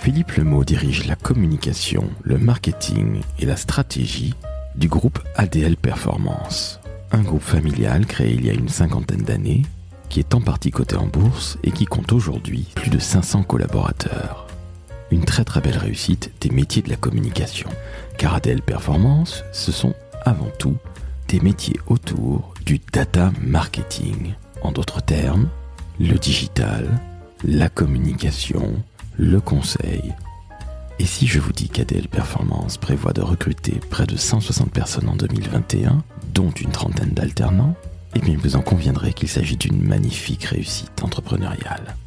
Philippe Lemot dirige la communication, le marketing et la stratégie du groupe ADL Performance. Un groupe familial créé il y a une 50aine d'années, qui est en partie coté en bourse et qui compte aujourd'hui plus de 500 collaborateurs. Une très très belle réussite des métiers de la communication, car ADL Performance, ce sont avant tout des métiers autour du data marketing. En d'autres termes, le digital, la communication, le conseil. Et si je vous dis qu'ADL Performance prévoit de recruter près de 160 personnes en 2021, dont une trentaine d'alternants, eh bien vous en conviendrez qu'il s'agit d'une magnifique réussite entrepreneuriale.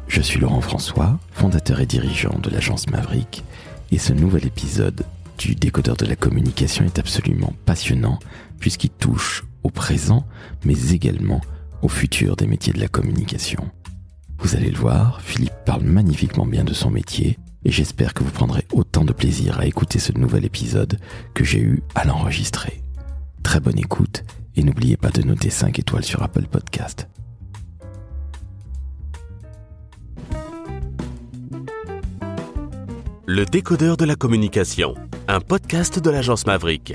Je suis Laurent François, fondateur et dirigeant de l'agence Maverick, et ce nouvel épisode du Décodeur de la communication est absolument passionnant puisqu'il touche au présent, mais également au futur des métiers de la communication. Vous allez le voir, Philippe parle magnifiquement bien de son métier et j'espère que vous prendrez autant de plaisir à écouter ce nouvel épisode que j'ai eu à l'enregistrer. Très bonne écoute et n'oubliez pas de noter 5 étoiles sur Apple Podcast. Le Décodeur de la communication, un podcast de l'agence Maverick.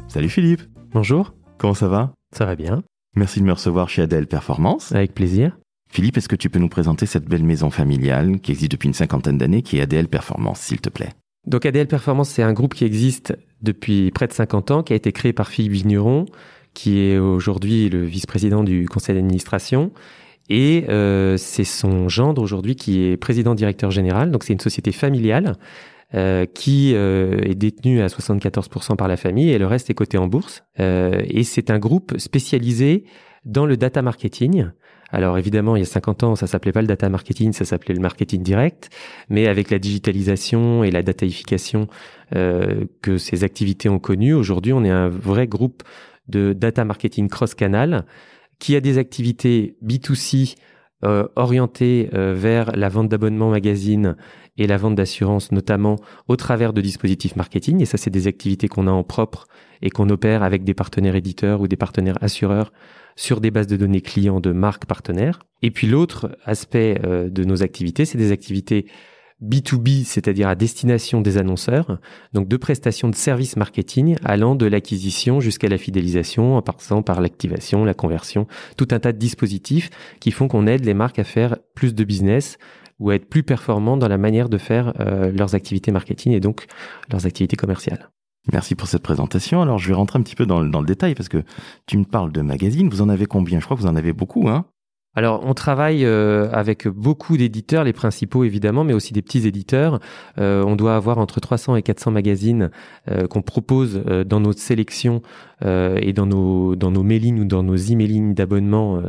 Salut Philippe. Bonjour. Comment ça va ? Ça va bien. Merci de me recevoir chez ADL Performance. Avec plaisir. Philippe, est-ce que tu peux nous présenter cette belle maison familiale qui existe depuis une 50aine d'années, qui est ADL Performance, s'il te plaît ? Donc ADL Performance, c'est un groupe qui existe depuis près de 50 ans, qui a été créé par Philippe Vigneron, qui est aujourd'hui le vice-président du conseil d'administration. Et c'est son gendre aujourd'hui qui est président-directeur général. Donc c'est une société familiale qui est détenue à 74% par la famille et le reste est coté en bourse. Et c'est un groupe spécialisé dans le data marketing. Alors évidemment, il y a 50 ans, ça s'appelait pas le data marketing, ça s'appelait le marketing direct. Mais avec la digitalisation et la dataification que ces activités ont connues, aujourd'hui, on est un vrai groupe de data marketing cross-canal qui a des activités B2C orientées vers la vente d'abonnements magazines et la vente d'assurance, notamment au travers de dispositifs marketing. Et ça, c'est des activités qu'on a en propre et qu'on opère avec des partenaires éditeurs ou des partenaires assureurs sur des bases de données clients de marques partenaires. Et puis l'autre aspect de nos activités, c'est des activités B2B, c'est-à-dire à destination des annonceurs, donc de prestations de services marketing allant de l'acquisition jusqu'à la fidélisation, en passant par l'activation, la conversion, tout un tas de dispositifs qui font qu'on aide les marques à faire plus de business ou à être plus performants dans la manière de faire leurs activités marketing et donc leurs activités commerciales. Merci pour cette présentation. Alors je vais rentrer un petit peu dans le détail parce que tu me parles de magazines. Vous en avez combien ? Je crois que vous en avez beaucoup, hein ? Alors, on travaille avec beaucoup d'éditeurs, les principaux évidemment, mais aussi des petits éditeurs. On doit avoir entre 300 et 400 magazines qu'on propose dans notre sélection et dans nos mailings ou dans nos emailings d'abonnement.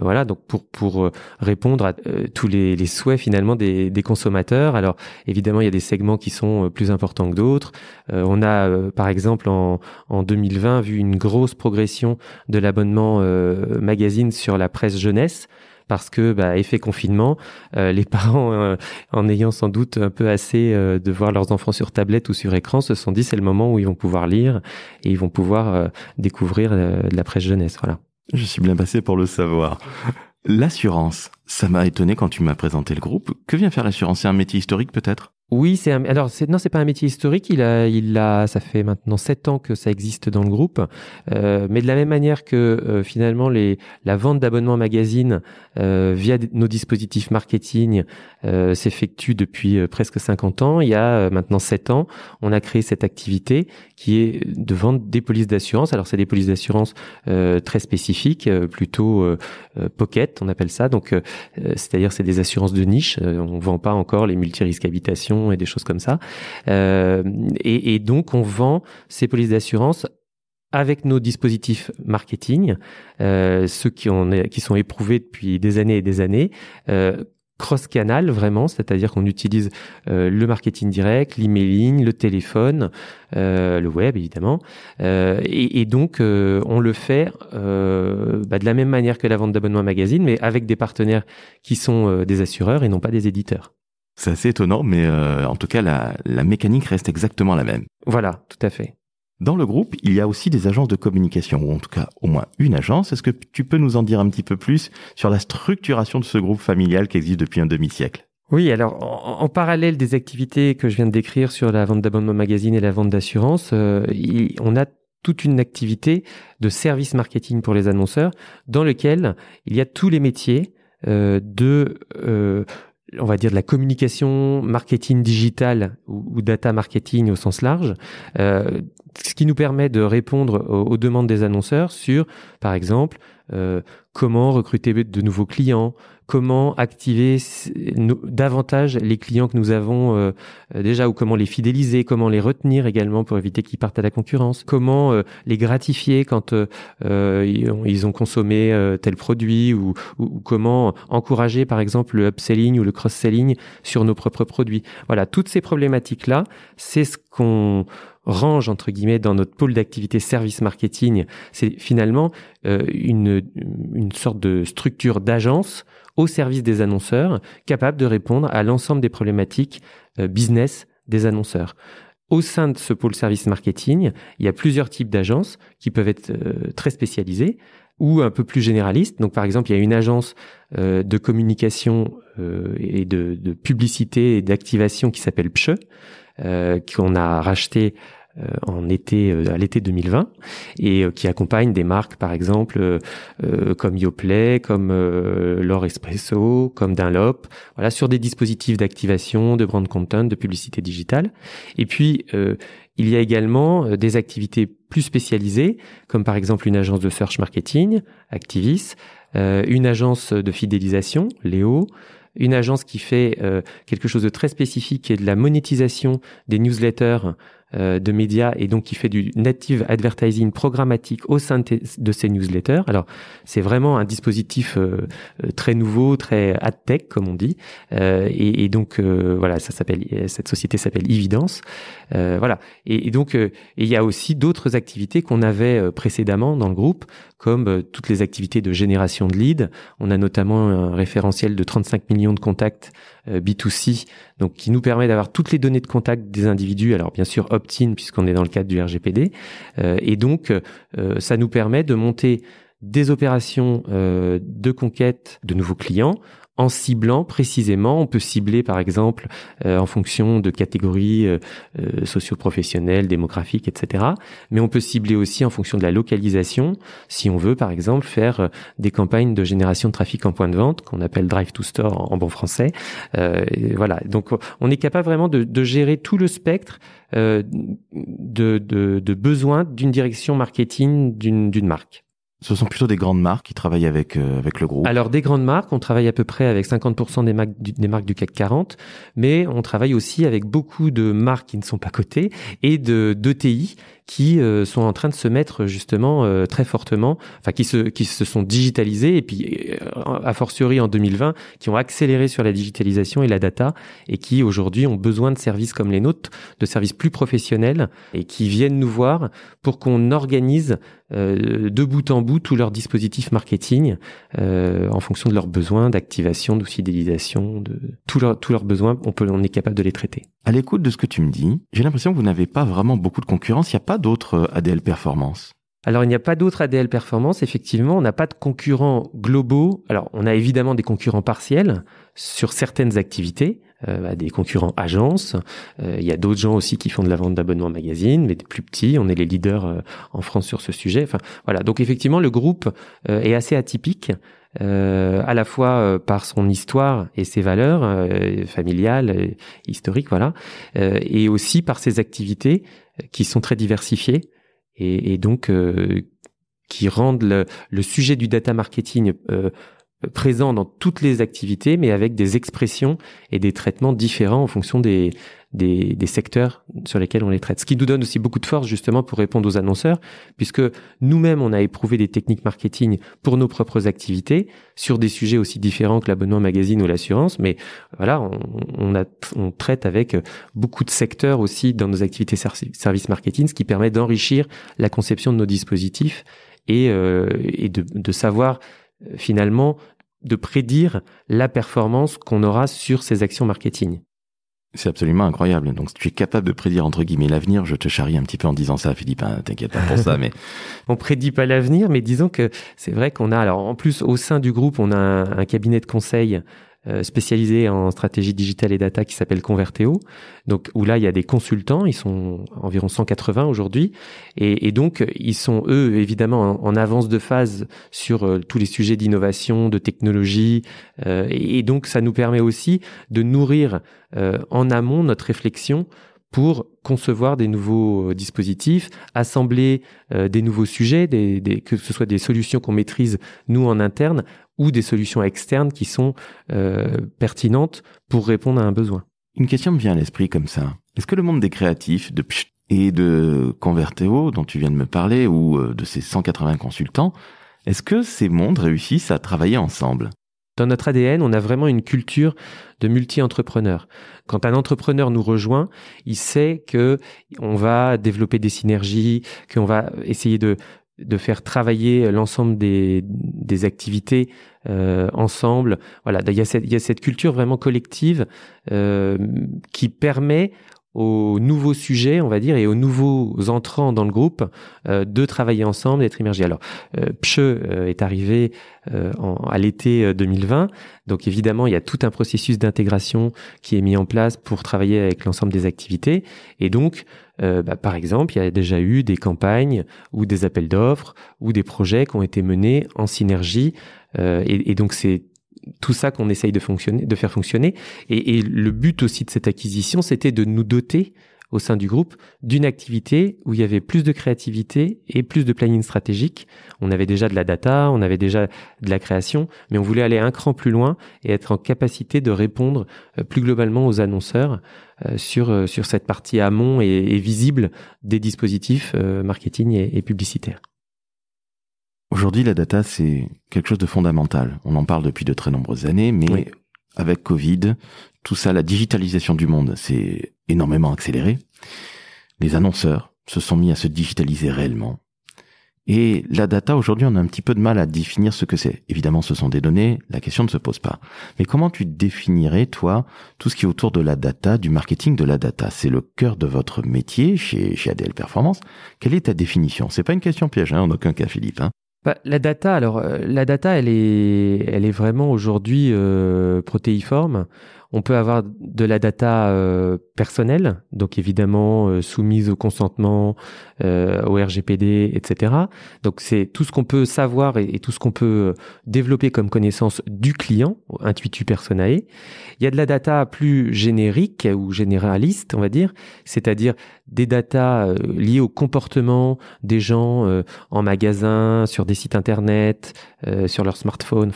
Voilà, donc pour répondre à tous les souhaits finalement des consommateurs. Alors, évidemment, il y a des segments qui sont plus importants que d'autres. On a, par exemple, en 2020, vu une grosse progression de l'abonnement magazine sur la presse jeunesse. Parce que, effet confinement, les parents, en ayant sans doute un peu assez de voir leurs enfants sur tablette ou sur écran, se sont dit c'est le moment où ils vont pouvoir lire et ils vont pouvoir découvrir de la presse jeunesse. Voilà. Je suis bien passé pour le savoir. L'assurance, ça m'a étonné quand tu m'as présenté le groupe. Que vient faire l'assurance ? C'est un métier historique peut-être ? Oui, c'est pas un métier historique. Ça fait maintenant 7 ans que ça existe dans le groupe. Mais de la même manière que finalement la vente d'abonnements magazines via nos dispositifs marketing s'effectue depuis presque 50 ans. Il y a maintenant 7 ans, on a créé cette activité qui est de vente des polices d'assurance. Alors c'est des polices d'assurance très spécifiques, plutôt pocket, on appelle ça. Donc c'est-à-dire c'est des assurances de niche. On vend pas encore les multirisques habitation et des choses comme ça. Et donc, on vend ces polices d'assurance avec nos dispositifs marketing, ceux qui sont éprouvés depuis des années et des années, cross-canal vraiment, c'est-à-dire qu'on utilise le marketing direct, l'emailing, le téléphone, le web évidemment, et donc on le fait de la même manière que la vente d'abonnements magazine, mais avec des partenaires qui sont des assureurs et non pas des éditeurs. C'est assez étonnant, mais en tout cas, la mécanique reste exactement la même. Voilà, tout à fait. Dans le groupe, il y a aussi des agences de communication, ou en tout cas au moins une agence. Est-ce que tu peux nous en dire un petit peu plus sur la structuration de ce groupe familial qui existe depuis un demi-siècle ? Oui, alors en parallèle des activités que je viens de décrire sur la vente d'abonnements magazine et la vente d'assurance, on a toute une activité de service marketing pour les annonceurs dans lequel il y a tous les métiers on va dire de la communication, marketing digital ou data marketing au sens large, ce qui nous permet de répondre aux demandes des annonceurs sur, par exemple, comment recruter de nouveaux clients, comment activer davantage les clients que nous avons déjà, ou comment les fidéliser, comment les retenir également pour éviter qu'ils partent à la concurrence, comment les gratifier quand ils ont consommé tel produit, ou comment encourager par exemple le upselling ou le cross-selling sur nos propres produits. Voilà, toutes ces problématiques-là, c'est ce qu'on range entre guillemets dans notre pôle d'activité service marketing. C'est finalement une sorte de structure d'agence au service des annonceurs, capable de répondre à l'ensemble des problématiques business des annonceurs. Au sein de ce pôle service marketing, il y a plusieurs types d'agences qui peuvent être très spécialisées ou un peu plus généralistes. Donc par exemple, il y a une agence de communication et de publicité et d'activation qui s'appelle Pche, qu'on a racheté à l'été 2020 et qui accompagne des marques par exemple comme Yoplait, comme L'Or Espresso, comme Dunlop, voilà, sur des dispositifs d'activation, de brand content, de publicité digitale. Et puis il y a également des activités plus spécialisées, comme par exemple une agence de search marketing, Activis, une agence de fidélisation, Léo, une agence qui fait quelque chose de très spécifique, qui est de la monétisation des newsletters de médias, et donc qui fait du native advertising programmatique au sein de ces newsletters. Alors, c'est vraiment un dispositif très nouveau, très ad-tech, comme on dit. Et donc, voilà, cette société s'appelle Evidence. Voilà. Et donc, il y a aussi d'autres activités qu'on avait précédemment dans le groupe, comme toutes les activités de génération de leads. On a notamment un référentiel de 35 millions de contacts B2C, donc qui nous permet d'avoir toutes les données de contact des individus. Alors bien sûr opt-in puisqu'on est dans le cadre du RGPD, et donc ça nous permet de monter des opérations de conquête de nouveaux clients en ciblant précisément. On peut cibler par exemple en fonction de catégories socio-professionnelles, démographiques, etc. Mais on peut cibler aussi en fonction de la localisation, si on veut par exemple faire des campagnes de génération de trafic en point de vente, qu'on appelle drive to store en bon français. Voilà, donc on est capable vraiment de gérer tout le spectre de besoins d'une direction marketing d'une marque. Ce sont plutôt des grandes marques qui travaillent avec le groupe. Alors, des grandes marques, on travaille à peu près avec 50% des marques du CAC 40, mais on travaille aussi avec beaucoup de marques qui ne sont pas cotées et d'ETI qui sont en train de se mettre justement très fortement, enfin qui se sont digitalisés, et puis a fortiori en 2020, qui ont accéléré sur la digitalisation et la data, et qui aujourd'hui ont besoin de services comme les nôtres, de services plus professionnels, et qui viennent nous voir pour qu'on organise de bout en bout tous leurs dispositifs marketing en fonction de leurs besoins d'activation, de fidélisation, de tous leurs besoins, on est capable de les traiter. À l'écoute de ce que tu me dis, j'ai l'impression que vous n'avez pas vraiment beaucoup de concurrence. Il n'y a pas d'autres ADL Performance. Alors, il n'y a pas d'autres ADL Performance. Effectivement, on n'a pas de concurrents globaux. Alors, on a évidemment des concurrents partiels sur certaines activités, des concurrents agences. Il y a d'autres gens aussi qui font de la vente d'abonnements magazine, mais des plus petits. On est les leaders en France sur ce sujet. Enfin, voilà. Donc, effectivement, le groupe est assez atypique. À la fois par son histoire et ses valeurs familiales, historiques, voilà, et aussi par ses activités qui sont très diversifiées et donc qui rendent le sujet du data marketing présent dans toutes les activités, mais avec des expressions et des traitements différents en fonction des secteurs sur lesquels on les traite. Ce qui nous donne aussi beaucoup de force justement pour répondre aux annonceurs, puisque nous-mêmes on a éprouvé des techniques marketing pour nos propres activités sur des sujets aussi différents que l'abonnement magazine ou l'assurance, mais voilà, on traite avec beaucoup de secteurs aussi dans nos activités service marketing, ce qui permet d'enrichir la conception de nos dispositifs et de savoir finalement de prédire la performance qu'on aura sur ces actions marketing. C'est absolument incroyable. Donc, si tu es capable de prédire, entre guillemets, l'avenir, je te charrie un petit peu en disant ça, Philippe, hein, t'inquiète pas pour ça, mais... On prédit pas l'avenir, mais disons que c'est vrai qu'on a, alors en plus, au sein du groupe, on a un cabinet de conseil spécialisé en stratégie digitale et data qui s'appelle Converteo. Donc, où là, il y a des consultants, ils sont environ 180 aujourd'hui. Et donc, ils sont, eux, évidemment, en avance de phase sur tous les sujets d'innovation, de technologie. Et donc, ça nous permet aussi de nourrir en amont notre réflexion pour concevoir des nouveaux dispositifs, assembler des nouveaux sujets, que ce soit des solutions qu'on maîtrise nous en interne ou des solutions externes qui sont pertinentes pour répondre à un besoin. Une question me vient à l'esprit comme ça. Est-ce que le monde des créatifs et de Converteo, dont tu viens de me parler, ou de ces 180 consultants, est-ce que ces mondes réussissent à travailler ensemble ? Dans notre ADN, on a vraiment une culture de multi-entrepreneurs. Quand un entrepreneur nous rejoint, il sait que on va développer des synergies, qu'on va essayer de faire travailler l'ensemble des activités ensemble. Voilà, il y a cette culture vraiment collective qui permet aux nouveaux sujets, on va dire, et aux nouveaux entrants dans le groupe de travailler ensemble, d'être immergés. Alors, PSHE est arrivé à l'été 2020, donc évidemment, il y a tout un processus d'intégration qui est mis en place pour travailler avec l'ensemble des activités, et donc, par exemple, il y a déjà eu des campagnes ou des appels d'offres ou des projets qui ont été menés en synergie, et donc c'est tout ça qu'on essaye de faire fonctionner. Et le but aussi de cette acquisition, c'était de nous doter au sein du groupe d'une activité où il y avait plus de créativité et plus de planning stratégique. On avait déjà de la data, on avait déjà de la création, mais on voulait aller un cran plus loin et être en capacité de répondre plus globalement aux annonceurs sur cette partie amont et visible des dispositifs marketing et publicitaires. Aujourd'hui, la data, c'est quelque chose de fondamental. On en parle depuis de très nombreuses années, mais oui. Avec Covid, tout ça, la digitalisation du monde s'est énormément accélérée. Les annonceurs se sont mis à se digitaliser réellement. Et la data, aujourd'hui, on a un petit peu de mal à définir ce que c'est. Évidemment, ce sont des données, la question ne se pose pas. Mais comment tu définirais, toi, tout ce qui est autour de la data, du marketing de la data ? C'est le cœur de votre métier chez ADL Performance. Quelle est ta définition ? C'est pas une question piège, en aucun cas, Philippe. La data, elle est vraiment aujourd'hui protéiforme. On peut avoir de la data personnelle, donc évidemment soumise au consentement, au RGPD, etc. Donc c'est tout ce qu'on peut savoir et tout ce qu'on peut développer comme connaissance du client, intuitu personae. Il y a de la data plus générique ou généraliste, on va dire, c'est-à-dire des datas liées au comportement des gens en magasin, sur des sites internet, sur leur smartphone.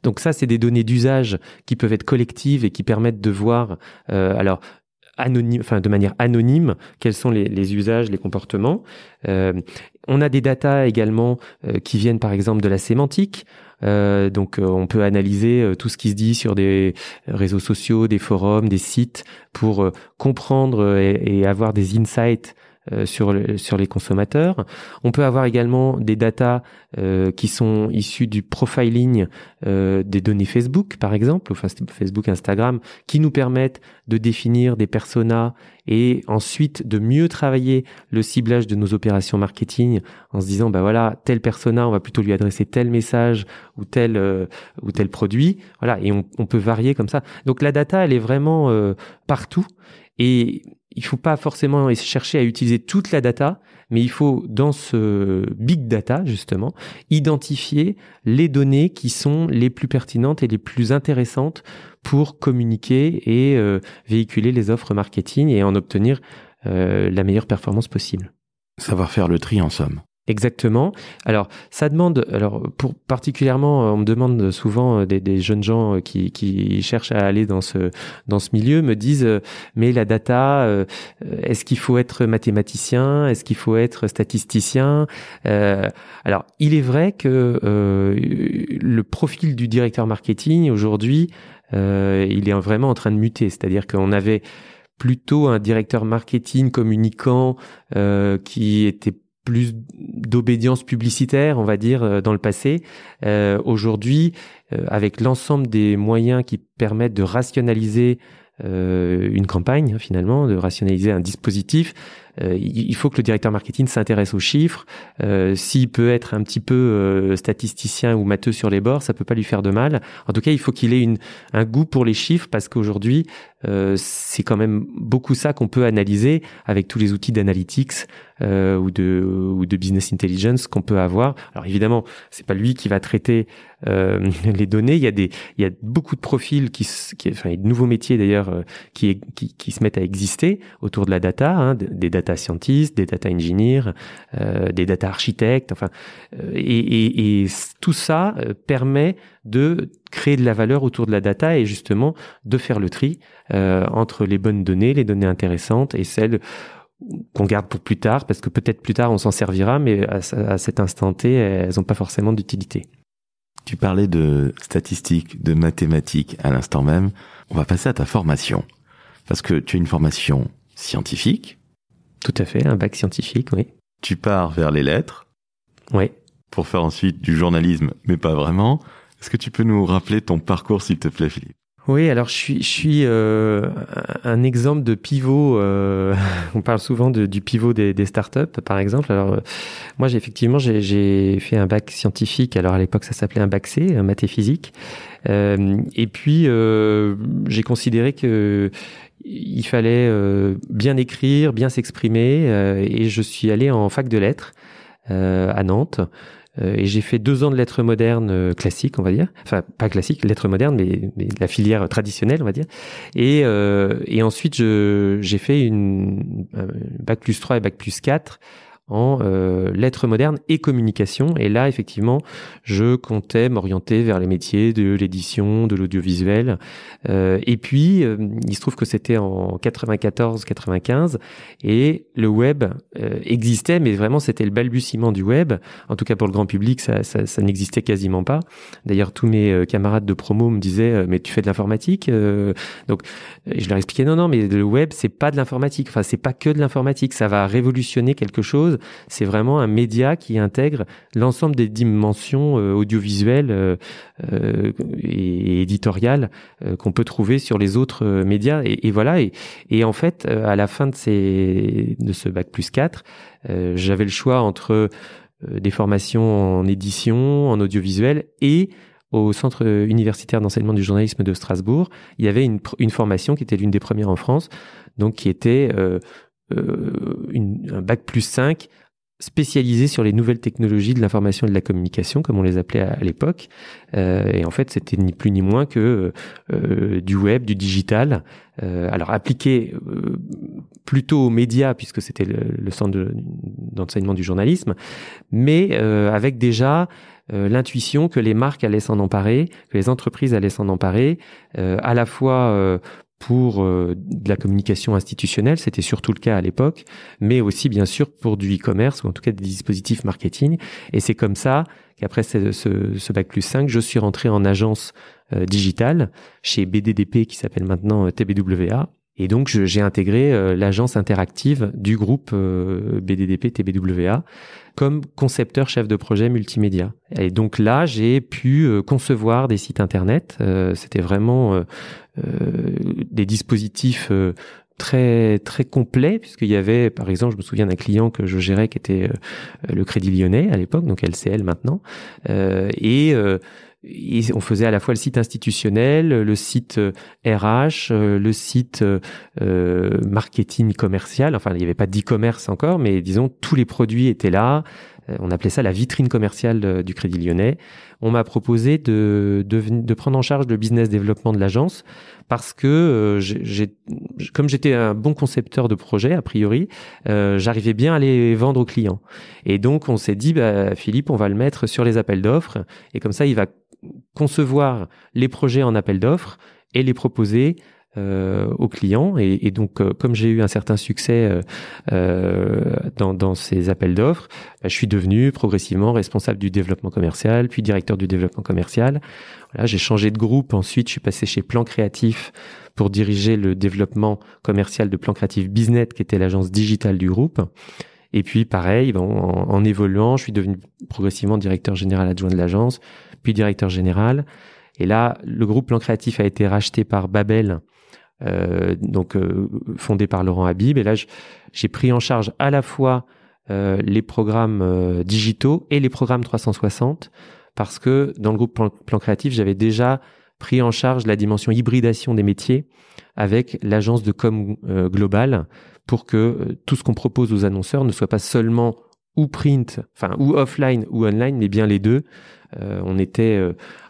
Donc ça, c'est des données d'usage qui peuvent être collectives et qui permettent de voir, de manière anonyme, quels sont les usages, les comportements. On a des datas également qui viennent par exemple de la sémantique. Donc on peut analyser tout ce qui se dit sur des réseaux sociaux, des forums, des sites pour comprendre et avoir des insights sur les consommateurs. On peut avoir également des datas qui sont issues du profiling des données Facebook, par exemple, enfin Facebook, Instagram, qui nous permettent de définir des personas et ensuite de mieux travailler le ciblage de nos opérations marketing en se disant, tel persona, on va plutôt lui adresser tel message ou tel produit. Voilà, et on peut varier comme ça. Donc la data, elle est vraiment partout. Et il faut pas forcément chercher à utiliser toute la data, mais il faut, dans ce big data, justement, identifier les données qui sont les plus pertinentes et les plus intéressantes pour communiquer et véhiculer les offres marketing et en obtenir la meilleure performance possible. Savoir faire le tri, en somme. Exactement. Alors, ça demande, particulièrement, on me demande souvent des jeunes gens qui cherchent à aller dans ce milieu, me disent, mais la data, est-ce qu'il faut être mathématicien? Est-ce qu'il faut être statisticien? Alors, il est vrai que le profil du directeur marketing aujourd'hui, il est vraiment en train de muter. C'est-à-dire qu'on avait plutôt un directeur marketing communicant qui était plus d'obédience publicitaire, on va dire, dans le passé. Aujourd'hui, avec l'ensemble des moyens qui permettent de rationaliser une campagne, finalement, de rationaliser un dispositif. Il faut que le directeur marketing s'intéresse aux chiffres. S'il peut être un petit peu statisticien ou matheux sur les bords, ça peut pas lui faire de mal. En tout cas, il faut qu'il ait un goût pour les chiffres, parce qu'aujourd'hui, c'est quand même beaucoup ça qu'on peut analyser avec tous les outils d'analytics ou de business intelligence qu'on peut avoir. Alors évidemment, c'est pas lui qui va traiter les données. Il y a beaucoup de profils enfin, de nouveaux métiers d'ailleurs qui se mettent à exister autour de la data, hein, des data scientists, des data engineers, des data architectes, enfin, et tout ça permet de créer de la valeur autour de la data et justement de faire le tri entre les bonnes données, les données intéressantes et celles qu'on garde pour plus tard, parce que peut-être plus tard on s'en servira, mais à cet instant T, elles n'ont pas forcément d'utilité. Tu parlais de statistiques, de mathématiques à l'instant même. On va passer à ta formation. Parce que tu as une formation scientifique. Tout à fait, un bac scientifique, oui. Tu pars vers les lettres. Oui. Pour faire ensuite du journalisme, mais pas vraiment. Est-ce que tu peux nous rappeler ton parcours, s'il te plaît, Philippe ? Oui, alors je suis un exemple de pivot. On parle souvent du pivot des startups, par exemple. Alors moi, j'ai fait un bac scientifique. Alors à l'époque, ça s'appelait un bac C, maths et physique. Et puis j'ai considéré que il fallait bien écrire, bien s'exprimer, et je suis allé en fac de lettres à Nantes. Et j'ai fait 2 ans de lettres modernes classiques, on va dire. Enfin, pas classiques, lettres modernes, mais la filière traditionnelle, on va dire. Et ensuite, j'ai fait un bac plus 3 et bac plus 4 en lettres modernes et communication. Et là, effectivement, je comptais m'orienter vers les métiers de l'édition, de l'audiovisuel. Et puis, il se trouve que c'était en 94-95 et le web existait, mais vraiment, c'était le balbutiement du web. En tout cas, pour le grand public, ça n'existait quasiment pas. D'ailleurs, tous mes camarades de promo me disaient « Mais tu fais de l'informatique ?» Donc, je leur expliquais « Non, mais le web, c'est pas de l'informatique. Enfin, c'est pas que de l'informatique. Ça va révolutionner quelque chose. C'est vraiment un média qui intègre l'ensemble des dimensions audiovisuelles et éditoriales qu'on peut trouver sur les autres médias. Et voilà. Et en fait, à la fin de ce bac plus 4, j'avais le choix entre des formations en édition, en audiovisuel et au Centre universitaire d'enseignement du journalisme de Strasbourg, il y avait une formation qui était l'une des premières en France, donc qui était un bac plus 5 spécialisé sur les nouvelles technologies de l'information et de la communication, comme on les appelait à l'époque. Et en fait, c'était ni plus ni moins que du web, du digital, alors appliqué plutôt aux médias, puisque c'était le centre d'enseignement du journalisme, mais avec déjà l'intuition que les marques allaient s'en emparer, que les entreprises allaient s'en emparer, à la fois pour de la communication institutionnelle, c'était surtout le cas à l'époque, mais aussi bien sûr pour du e-commerce ou en tout cas des dispositifs marketing. Et c'est comme ça qu'après ce bac plus 5, je suis rentré en agence digitale chez BDDP qui s'appelle maintenant TBWA. Et donc j'ai intégré l'agence interactive du groupe BDDP TBWA comme concepteur chef de projet multimédia. Et donc là, j'ai pu concevoir des sites internet. C'était vraiment des dispositifs très très complets, puisqu'il y avait, par exemple, je me souviens d'un client que je gérais qui était le Crédit Lyonnais à l'époque, donc LCL maintenant, et on faisait à la fois le site institutionnel, le site RH, le site marketing commercial. Enfin, il n'y avait pas d'e-commerce encore, mais disons, tous les produits étaient là. On appelait ça la vitrine commerciale du Crédit Lyonnais. On m'a proposé de prendre en charge le business développement de l'agence parce que comme j'étais un bon concepteur de projet, a priori, j'arrivais bien à les vendre aux clients. Et donc, on s'est dit, Philippe, on va le mettre sur les appels d'offres. Et comme ça, il va concevoir les projets en appel d'offres et les proposer aux clients. Et donc, comme j'ai eu un certain succès dans ces appels d'offres, je suis devenu progressivement responsable du développement commercial, puis directeur du développement commercial. Voilà, j'ai changé de groupe. Ensuite, je suis passé chez Plan Créatif pour diriger le développement commercial de Plan Créatif Biznet, qui était l'agence digitale du groupe. Et puis, pareil, en évoluant, je suis devenu progressivement directeur général adjoint de l'agence, puis directeur général. Et là, le groupe Plan Créatif a été racheté par Babel fondée par Laurent Habib. Et là, j'ai pris en charge à la fois les programmes digitaux et les programmes 360, parce que dans le groupe Plan Créatif, j'avais déjà pris en charge la dimension hybridation des métiers avec l'agence de com globale, pour que tout ce qu'on propose aux annonceurs ne soit pas seulement ou print, ou offline ou online, mais bien les deux. On était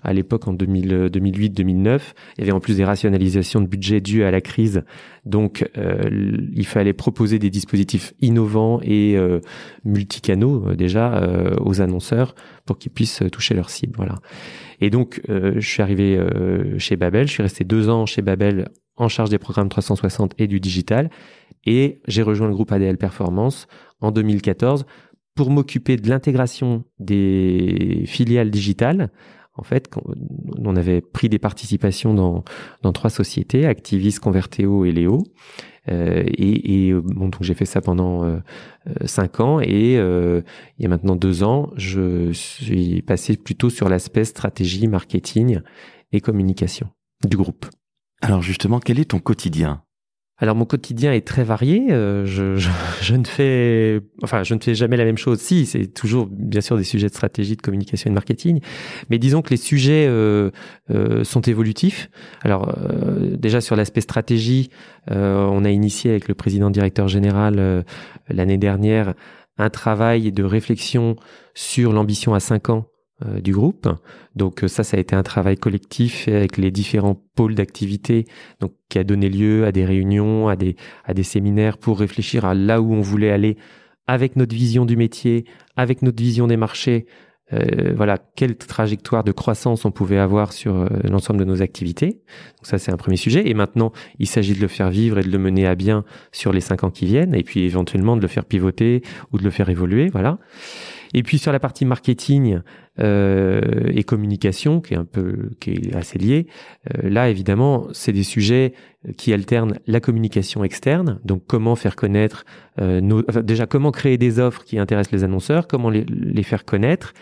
à l'époque en 2008-2009. Il y avait en plus des rationalisations de budget dues à la crise. Donc, il fallait proposer des dispositifs innovants et multicanaux déjà aux annonceurs pour qu'ils puissent toucher leur cible. Voilà. Et donc, je suis arrivé chez Babel. Je suis resté 2 ans chez Babel en charge des programmes 360 et du digital. Et j'ai rejoint le groupe ADL Performance en 2014 pour m'occuper de l'intégration des filiales digitales. En fait, on avait pris des participations dans 3 sociétés, Activis, Converteo et Léo. Donc j'ai fait ça pendant 5 ans, et il y a maintenant 2 ans, je suis passé plutôt sur l'aspect stratégie, marketing et communication du groupe. Alors justement, quel est ton quotidien ? Alors mon quotidien est très varié. Je ne fais jamais la même chose. Si, c'est toujours bien sûr des sujets de stratégie, de communication et de marketing, mais disons que les sujets sont évolutifs. Alors déjà sur l'aspect stratégie, on a initié avec le président directeur général l'année dernière un travail de réflexion sur l'ambition à 5 ans du groupe. Donc ça a été un travail collectif avec les différents pôles d'activité, donc qui a donné lieu à des réunions, à des séminaires pour réfléchir à là où on voulait aller avec notre vision du métier, avec notre vision des marchés. Quelle trajectoire de croissance on pouvait avoir sur l'ensemble de nos activités. Donc ça, c'est un premier sujet. Et maintenant, il s'agit de le faire vivre et de le mener à bien sur les 5 ans qui viennent, et puis éventuellement de le faire pivoter ou de le faire évoluer. Voilà. Et puis sur la partie marketing et communication, qui est assez liée, là évidemment, c'est des sujets qui alternent la communication externe. Donc comment faire connaître déjà comment créer des offres qui intéressent les annonceurs, comment les faire connaître,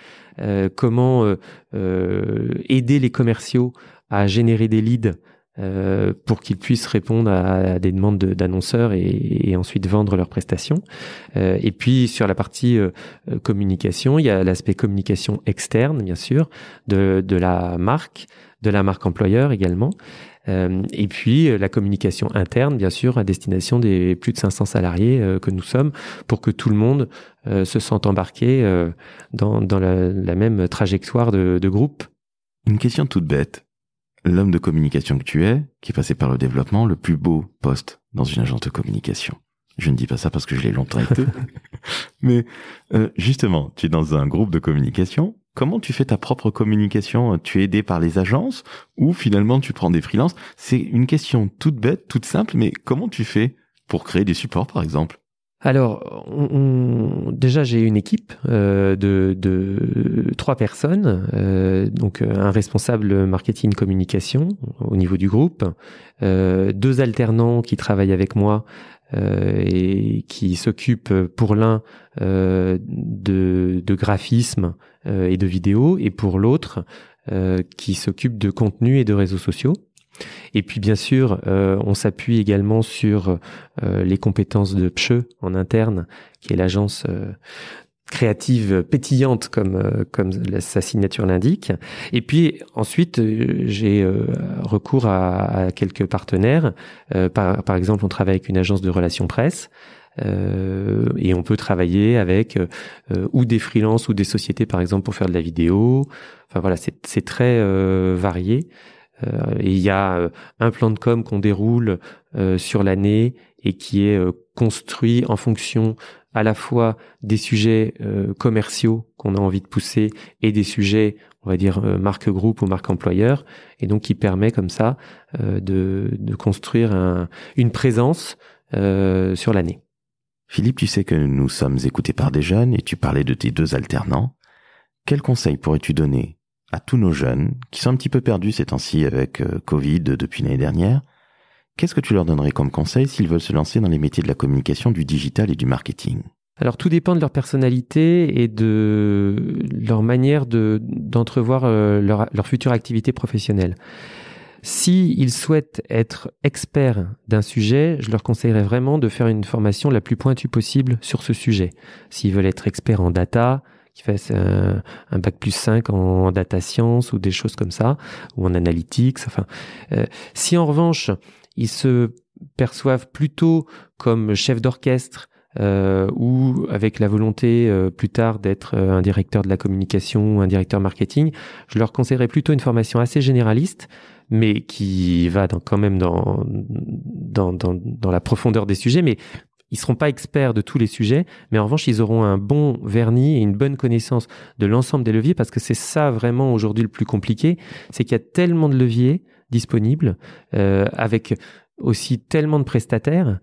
comment aider les commerciaux à générer des leads pour qu'ils puissent répondre à des demandes d'annonceurs et ensuite vendre leurs prestations. Et puis sur la partie communication, il y a l'aspect communication externe, bien sûr, de la marque employeur également. Et puis la communication interne, bien sûr, à destination des plus de 500 salariés que nous sommes, pour que tout le monde se sente embarqué dans la même trajectoire de groupe. Une question toute bête. L'homme de communication que tu es, qui est passé par le développement, le plus beau poste dans une agence de communication. Je ne dis pas ça parce que je l'ai longtemps été. Mais justement, tu es dans un groupe de communication. Comment tu fais ta propre communication ? Tu es aidé par les agences ou finalement tu prends des freelances ? C'est une question toute bête, toute simple, mais comment tu fais pour créer des supports, par exemple ? Alors, déjà, j'ai une équipe de 3 personnes, donc un responsable marketing communication au niveau du groupe, 2 alternants qui travaillent avec moi et qui s'occupent pour l'un de graphisme et de vidéo, et pour l'autre qui s'occupe de contenu et de réseaux sociaux. Et puis bien sûr, on s'appuie également sur les compétences de PCHE en interne, qui est l'agence créative pétillante comme sa signature l'indique. Et puis ensuite, j'ai recours à quelques partenaires. Par exemple, on travaille avec une agence de relations presse. Et on peut travailler avec ou des freelances ou des sociétés, par exemple, pour faire de la vidéo. Enfin voilà, c'est très varié. Et il y a un plan de com qu'on déroule sur l'année et qui est construit en fonction à la fois des sujets commerciaux qu'on a envie de pousser et des sujets, on va dire, marque groupe ou marque employeur, et donc qui permet comme ça de construire une présence sur l'année. Philippe, tu sais que nous sommes écoutés par des jeunes et tu parlais de tes 2 alternants. Quels conseils pourrais-tu donner à tous nos jeunes qui sont un petit peu perdus ces temps-ci avec Covid depuis l'année dernière? Qu'est-ce que tu leur donnerais comme conseil s'ils veulent se lancer dans les métiers de la communication, du digital et du marketing? Alors tout dépend de leur personnalité et de leur manière d'entrevoir leur future activité professionnelle. Si ils souhaitent être experts d'un sujet, je leur conseillerais vraiment de faire une formation la plus pointue possible sur ce sujet. S'ils veulent être experts en data, qu'ils fassent un bac+5 en data science ou des choses comme ça, ou en analytics. Enfin, si en revanche, ils se perçoivent plutôt comme chef d'orchestre, ou avec la volonté plus tard d'être un directeur de la communication ou un directeur marketing, je leur conseillerais plutôt une formation assez généraliste, mais qui va quand même dans la profondeur des sujets, mais ils seront pas experts de tous les sujets, mais en revanche, ils auront un bon vernis et une bonne connaissance de l'ensemble des leviers, parce que c'est ça vraiment aujourd'hui le plus compliqué, c'est qu'il y a tellement de leviers disponibles, avec aussi tellement de prestataires,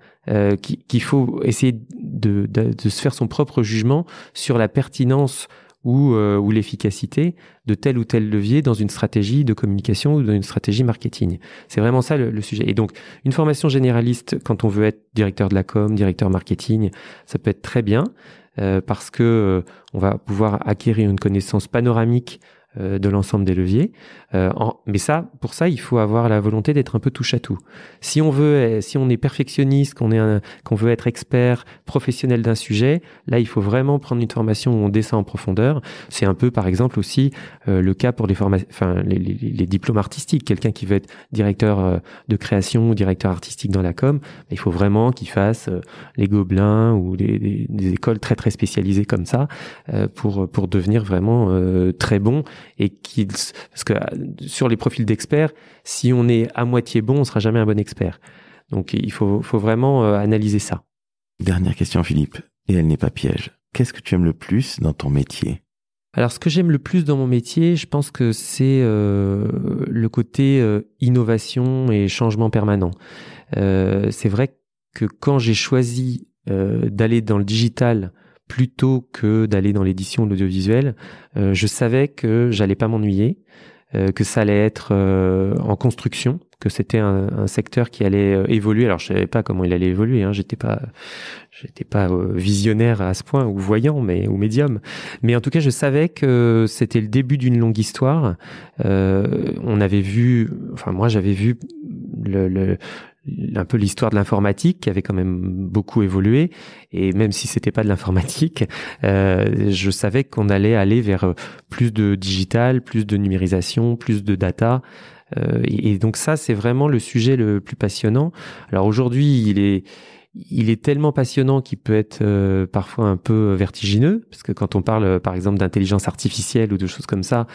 qu'il faut essayer de se faire son propre jugement sur la pertinence ou l'efficacité de tel ou tel levier dans une stratégie de communication ou dans une stratégie marketing. C'est vraiment ça le sujet. Et donc, une formation généraliste, quand on veut être directeur de la com, directeur marketing, ça peut être très bien, parce que on va pouvoir acquérir une connaissance panoramique de l'ensemble des leviers. Mais pour ça, il faut avoir la volonté d'être un peu touche à tout. Si on est perfectionniste, qu'on veut être expert, professionnel d'un sujet, là, il faut vraiment prendre une formation où on descend en profondeur. C'est un peu, par exemple, aussi le cas pour les diplômes artistiques. Quelqu'un qui veut être directeur de création ou directeur artistique dans la com, il faut vraiment qu'il fasse les Gobelins ou des écoles très très spécialisées comme ça, pour devenir vraiment très bon. Et parce que sur les profils d'experts, si on est à moitié bon, on sera jamais un bon expert. Donc il faut vraiment analyser ça. Dernière question, Philippe, et elle n'est pas piège. Qu'est-ce que tu aimes le plus dans ton métier ? Alors ce que j'aime le plus dans mon métier, je pense que c'est le côté innovation et changement permanent. C'est vrai que quand j'ai choisi d'aller dans le digital plutôt que d'aller dans l'édition de l'audiovisuel, je savais que j'allais pas m'ennuyer, que ça allait être en construction, que c'était un secteur qui allait évoluer. Alors je savais pas comment il allait évoluer, hein. J'étais pas visionnaire à ce point, ou voyant, ou médium. Mais en tout cas, je savais que c'était le début d'une longue histoire. Moi j'avais vu un peu l'histoire de l'informatique qui avait quand même beaucoup évolué, et même si c'était pas de l'informatique, je savais qu'on allait aller vers plus de digital, plus de numérisation, plus de data, et donc ça c'est vraiment le sujet le plus passionnant. Alors aujourd'hui il est tellement passionnant qu'il peut être parfois un peu vertigineux, parce que quand on parle par exemple d'intelligence artificielle ou de choses comme ça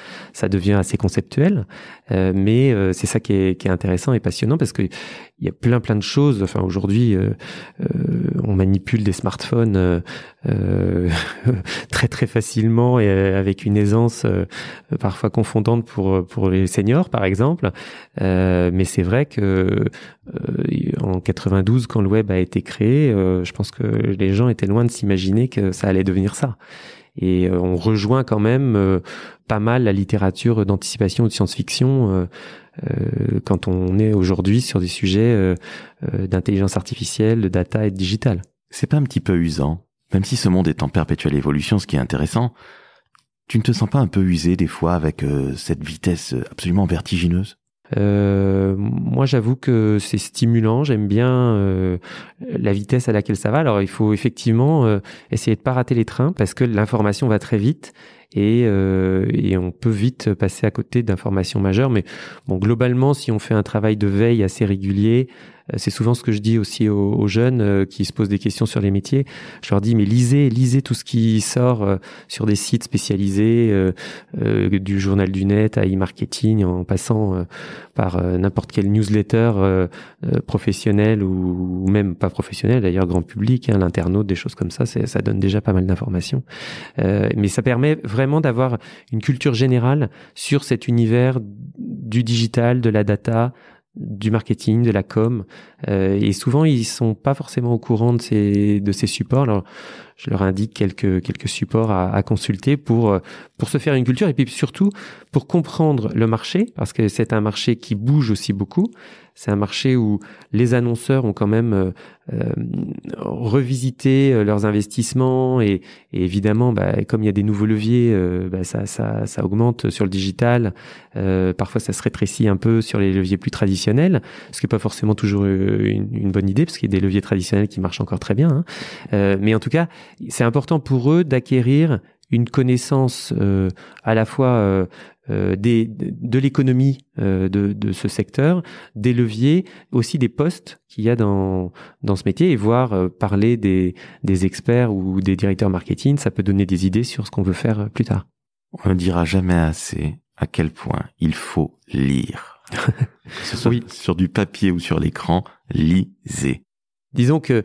devient assez conceptuel, mais c'est ça qui est intéressant et passionnant, parce que il y a plein de choses. Enfin aujourd'hui on manipule des smartphones très très facilement et avec une aisance parfois confondante pour les seniors par exemple, mais c'est vrai que en 92, quand le web a été créé, je pense que les gens étaient loin de s'imaginer que ça allait devenir ça. Et on rejoint quand même pas mal la littérature d'anticipation ou de science-fiction quand on est aujourd'hui sur des sujets d'intelligence artificielle, de data et de digital. C'est pas un petit peu usant ? Même si ce monde est en perpétuelle évolution, ce qui est intéressant, tu ne te sens pas un peu usé des fois avec cette vitesse absolument vertigineuse ? Moi, j'avoue que c'est stimulant. J'aime bien la vitesse à laquelle ça va. Alors, il faut effectivement essayer de pas rater les trains, parce que l'information va très vite et on peut vite passer à côté d'informations majeures. Mais bon, globalement, si on fait un travail de veille assez régulier, c'est souvent ce que je dis aussi aux jeunes qui se posent des questions sur les métiers. Je leur dis, mais lisez tout ce qui sort sur des sites spécialisés, du journal du net à e-marketing, en passant par n'importe quelle newsletter professionnelle ou même pas professionnelle, d'ailleurs grand public, hein, l'internaute, des choses comme ça, ça donne déjà pas mal d'informations. Mais ça permet vraiment d'avoir une culture générale sur cet univers du digital, de la data, du marketing, de la com, et souvent ils sont pas forcément au courant de ces supports. Alors je leur indique quelques supports à consulter pour se faire une culture et puis surtout pour comprendre le marché, parce que c'est un marché qui bouge aussi beaucoup. C'est un marché où les annonceurs ont quand même revisité leurs investissements et évidemment, comme il y a des nouveaux leviers, ça augmente sur le digital. Parfois, ça se rétrécit un peu sur les leviers plus traditionnels, ce qui n'est pas forcément toujours une bonne idée, parce qu'il y a des leviers traditionnels qui marchent encore très bien. Mais en tout cas, c'est important pour eux d'acquérir une connaissance à la fois de l'économie de ce secteur, des leviers, aussi des postes qu'il y a dans ce métier, et voir parler des experts ou des directeurs marketing, ça peut donner des idées sur ce qu'on veut faire plus tard. On ne dira jamais assez à quel point il faut lire. Que ce soit sur du papier ou sur l'écran, lisez. Disons que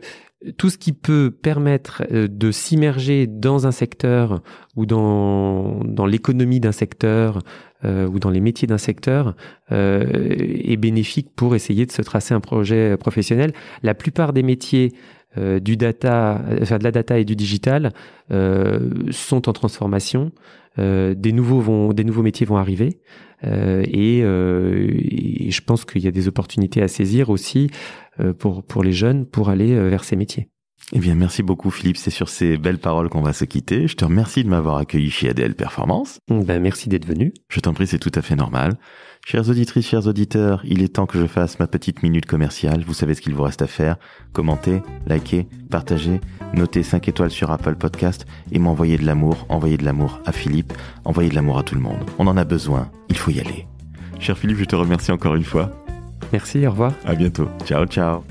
tout ce qui peut permettre de s'immerger dans un secteur ou dans l'économie d'un secteur ou dans les métiers d'un secteur est bénéfique pour essayer de se tracer un projet professionnel. La plupart des métiers de la data et du digital sont en transformation. Des nouveaux métiers vont arriver et je pense qu'il y a des opportunités à saisir aussi pour les jeunes pour aller vers ces métiers. Eh bien, merci beaucoup Philippe, c'est sur ces belles paroles qu'on va se quitter. Je te remercie de m'avoir accueilli chez ADL Performance. Merci d'être venu. Je t'en prie, c'est tout à fait normal. Chères auditrices, chers auditeurs, il est temps que je fasse ma petite minute commerciale. Vous savez ce qu'il vous reste à faire. Commentez, likez, partagez, notez 5 étoiles sur Apple Podcast et m'envoyer de l'amour. Envoyez de l'amour à Philippe, envoyez de l'amour à tout le monde. On en a besoin, il faut y aller. Cher Philippe, je te remercie encore une fois. Merci, au revoir. À bientôt. Ciao, ciao.